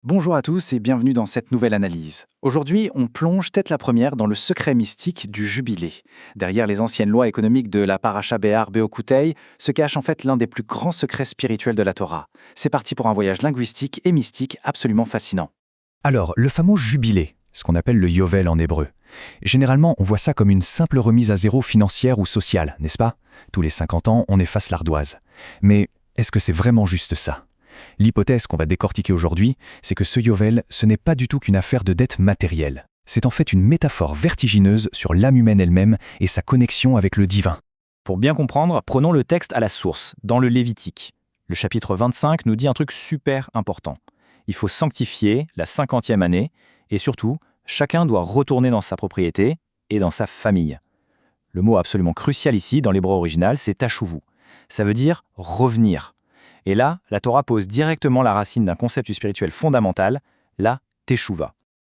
Bonjour à tous et bienvenue dans cette nouvelle analyse. Aujourd'hui, on plonge tête la première dans le secret mystique du jubilé. Derrière les anciennes lois économiques de la Parasha Behar Beokutei se cache en fait l'un des plus grands secrets spirituels de la Torah. C'est parti pour un voyage linguistique et mystique absolument fascinant. Alors, le fameux jubilé, ce qu'on appelle le yovel en hébreu. Généralement, on voit ça comme une simple remise à zéro financière ou sociale, n'est-ce pas? Tous les 50 ans, on efface l'ardoise. Mais est-ce que c'est vraiment juste ça? L'hypothèse qu'on va décortiquer aujourd'hui, c'est que ce yovel, ce n'est pas du tout qu'une affaire de dette matérielle. C'est en fait une métaphore vertigineuse sur l'âme humaine elle-même et sa connexion avec le divin. Pour bien comprendre, prenons le texte à la source, dans le Lévitique. Le chapitre 25 nous dit un truc super important. Il faut sanctifier la 50e année, et surtout, chacun doit retourner dans sa propriété et dans sa famille. Le mot absolument crucial ici, dans l'hébreu original, c'est tashuvu. Ça veut dire revenir. Et là, la Torah pose directement la racine d'un concept spirituel fondamental, la teshuva.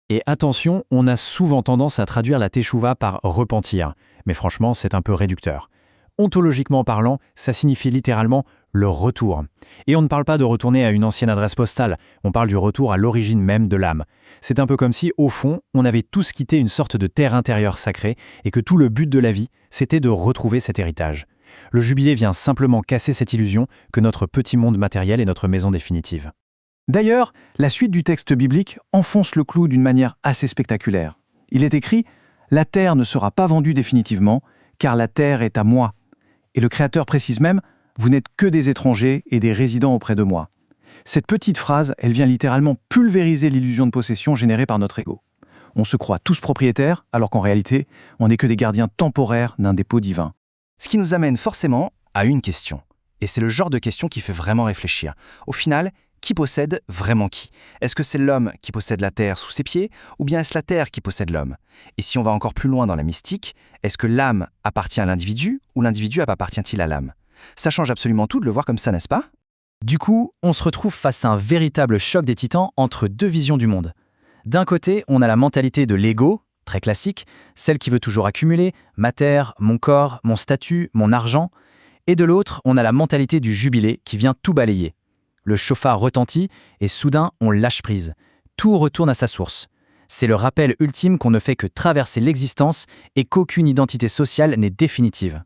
Et attention, on a souvent tendance à traduire la teshuva par repentir, mais franchement, c'est un peu réducteur. Ontologiquement parlant, ça signifie littéralement le retour. Et on ne parle pas de retourner à une ancienne adresse postale, on parle du retour à l'origine même de l'âme. C'est un peu comme si, au fond, on avait tous quitté une sorte de terre intérieure sacrée et que tout le but de la vie, c'était de retrouver cet héritage. Le jubilé vient simplement casser cette illusion que notre petit monde matériel est notre maison définitive. D'ailleurs, la suite du texte biblique enfonce le clou d'une manière assez spectaculaire. Il est écrit « La terre ne sera pas vendue définitivement, car la terre est à moi ». Et le Créateur précise même « Vous n'êtes que des étrangers et des résidents auprès de moi ». Cette petite phrase, elle vient littéralement pulvériser l'illusion de possession générée par notre ego. On se croit tous propriétaires, alors qu'en réalité, on n'est que des gardiens temporaires d'un dépôt divin. Ce qui nous amène forcément à une question. Et c'est le genre de question qui fait vraiment réfléchir. Au final, qui possède vraiment qui? Est-ce que c'est l'homme qui possède la terre sous ses pieds, ou bien est-ce la terre qui possède l'homme? Et si on va encore plus loin dans la mystique, est-ce que l'âme appartient à l'individu, ou l'individu appartient-il à l'âme? Ça change absolument tout de le voir comme ça, n'est-ce pas? Du coup, on se retrouve face à un véritable choc des titans entre deux visions du monde. D'un côté, on a la mentalité de l'ego, très classique, celle qui veut toujours accumuler, ma terre, mon corps, mon statut, mon argent. Et de l'autre, on a la mentalité du jubilé qui vient tout balayer. Le chauffard retentit et soudain, on lâche prise. Tout retourne à sa source. C'est le rappel ultime qu'on ne fait que traverser l'existence et qu'aucune identité sociale n'est définitive.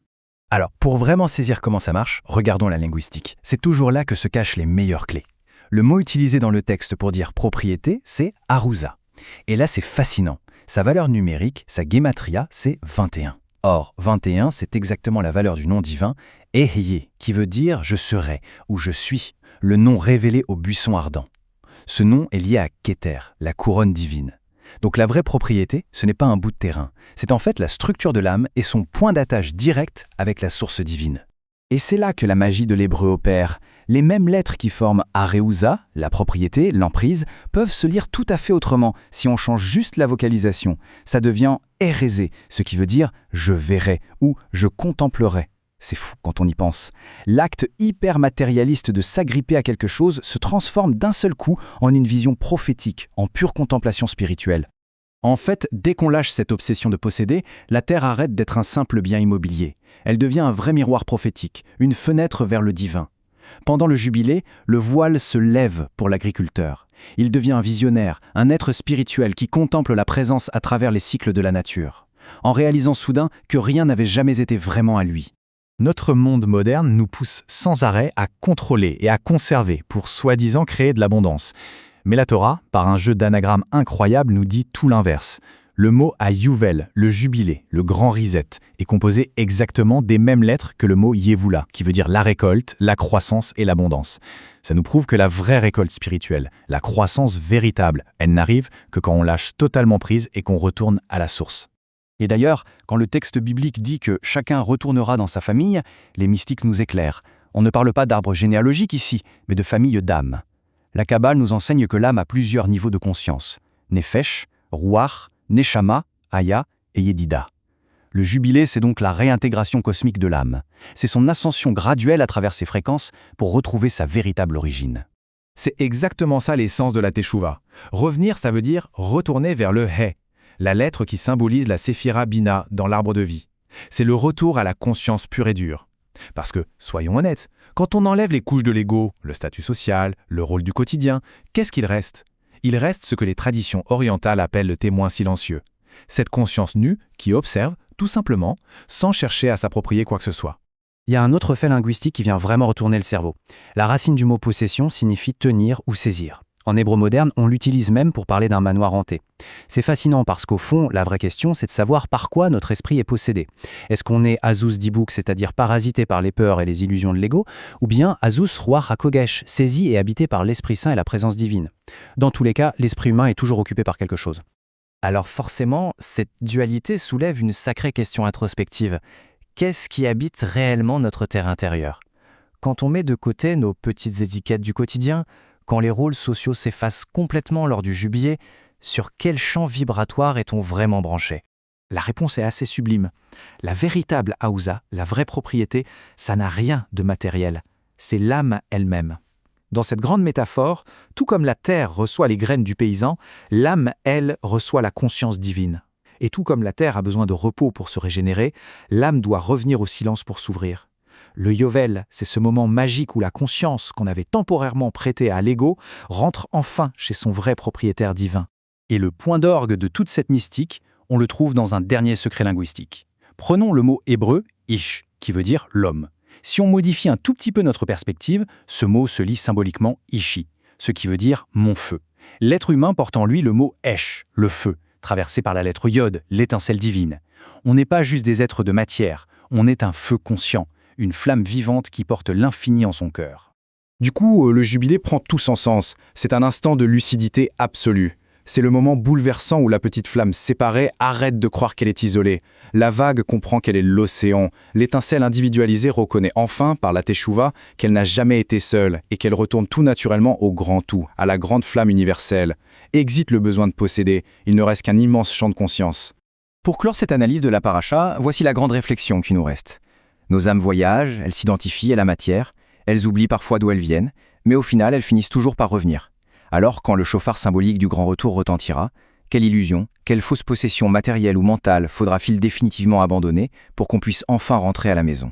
Alors, pour vraiment saisir comment ça marche, regardons la linguistique. C'est toujours là que se cachent les meilleures clés. Le mot utilisé dans le texte pour dire propriété, c'est arusa. Et là, c'est fascinant. Sa valeur numérique, sa gematria, c'est 21. Or, 21, c'est exactement la valeur du nom divin, Ehyeh, qui veut dire « je serai » ou « je suis », le nom révélé au buisson ardent. Ce nom est lié à Keter, la couronne divine. Donc la vraie propriété, ce n'est pas un bout de terrain, c'est en fait la structure de l'âme et son point d'attache direct avec la source divine. Et c'est là que la magie de l'hébreu opère. Les mêmes lettres qui forment Areusa, la propriété, l'emprise, peuvent se lire tout à fait autrement si on change juste la vocalisation. Ça devient Erézé, ce qui veut dire « je verrai » ou « je contemplerai ». C'est fou quand on y pense. L'acte hyper matérialiste de s'agripper à quelque chose se transforme d'un seul coup en une vision prophétique, en pure contemplation spirituelle. En fait, dès qu'on lâche cette obsession de posséder, la terre arrête d'être un simple bien immobilier. Elle devient un vrai miroir prophétique, une fenêtre vers le divin. Pendant le jubilé, le voile se lève pour l'agriculteur. Il devient un visionnaire, un être spirituel qui contemple la présence à travers les cycles de la nature, en réalisant soudain que rien n'avait jamais été vraiment à lui. Notre monde moderne nous pousse sans arrêt à contrôler et à conserver pour soi-disant créer de l'abondance. Mais la Torah, par un jeu d'anagrammes incroyable, nous dit tout l'inverse. Le mot Ayuvel, le jubilé, le grand reset, est composé exactement des mêmes lettres que le mot Yevula, qui veut dire la récolte, la croissance et l'abondance. Ça nous prouve que la vraie récolte spirituelle, la croissance véritable, elle n'arrive que quand on lâche totalement prise et qu'on retourne à la source. Et d'ailleurs, quand le texte biblique dit que chacun retournera dans sa famille, les mystiques nous éclairent. On ne parle pas d'arbre généalogique ici, mais de famille d'âmes. La Kabbale nous enseigne que l'âme a plusieurs niveaux de conscience. Nefesh, Ruach, Neshama, Aya et Yedida. Le jubilé, c'est donc la réintégration cosmique de l'âme. C'est son ascension graduelle à travers ses fréquences pour retrouver sa véritable origine. C'est exactement ça l'essence de la teshuva. Revenir, ça veut dire retourner vers le He, la lettre qui symbolise la Séphira Bina dans l'arbre de vie. C'est le retour à la conscience pure et dure. Parce que, soyons honnêtes, quand on enlève les couches de l'ego, le statut social, le rôle du quotidien, qu'est-ce qu'il reste? Il reste ce que les traditions orientales appellent le témoin silencieux. Cette conscience nue qui observe, tout simplement, sans chercher à s'approprier quoi que ce soit. Il y a un autre fait linguistique qui vient vraiment retourner le cerveau. La racine du mot possession signifie tenir ou saisir. En hébreu moderne, on l'utilise même pour parler d'un manoir hanté. C'est fascinant parce qu'au fond, la vraie question, c'est de savoir par quoi notre esprit est possédé. Est-ce qu'on est Azus Dibouk, c'est-à-dire parasité par les peurs et les illusions de l'ego, ou bien Azus Roi HaKodesh, saisi et habité par l'Esprit Saint et la présence divine? Dans tous les cas, l'esprit humain est toujours occupé par quelque chose. Alors forcément, cette dualité soulève une sacrée question introspective. Qu'est-ce qui habite réellement notre terre intérieure? Quand on met de côté nos petites étiquettes du quotidien, quand les rôles sociaux s'effacent complètement lors du jubilé, sur quel champ vibratoire est-on vraiment branché? La réponse est assez sublime. La véritable Aouza, la vraie propriété, ça n'a rien de matériel. C'est l'âme elle-même. Dans cette grande métaphore, tout comme la terre reçoit les graines du paysan, l'âme, elle, reçoit la conscience divine. Et tout comme la terre a besoin de repos pour se régénérer, l'âme doit revenir au silence pour s'ouvrir. Le Yovel, c'est ce moment magique où la conscience qu'on avait temporairement prêtée à l'ego rentre enfin chez son vrai propriétaire divin. Et le point d'orgue de toute cette mystique, on le trouve dans un dernier secret linguistique. Prenons le mot hébreu « ish », qui veut dire « l'homme ». Si on modifie un tout petit peu notre perspective, ce mot se lit symboliquement « ishi », ce qui veut dire « mon feu ». L'être humain porte en lui le mot « esh », le feu, traversé par la lettre Yod, l'étincelle divine. On n'est pas juste des êtres de matière, on est un feu conscient, une flamme vivante qui porte l'infini en son cœur. Du coup, le jubilé prend tout son sens. C'est un instant de lucidité absolue. C'est le moment bouleversant où la petite flamme séparée arrête de croire qu'elle est isolée. La vague comprend qu'elle est l'océan. L'étincelle individualisée reconnaît enfin, par la teshuva, qu'elle n'a jamais été seule et qu'elle retourne tout naturellement au grand tout, à la grande flamme universelle. Exit le besoin de posséder, il ne reste qu'un immense champ de conscience. Pour clore cette analyse de la paracha, voici la grande réflexion qui nous reste. Nos âmes voyagent, elles s'identifient à la matière, elles oublient parfois d'où elles viennent, mais au final, elles finissent toujours par revenir. Alors, quand le chauffard symbolique du grand retour retentira, quelle illusion, quelle fausse possession matérielle ou mentale faudra-t-il définitivement abandonner pour qu'on puisse enfin rentrer à la maison?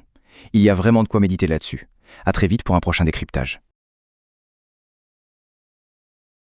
Il y a vraiment de quoi méditer là-dessus. À très vite pour un prochain décryptage.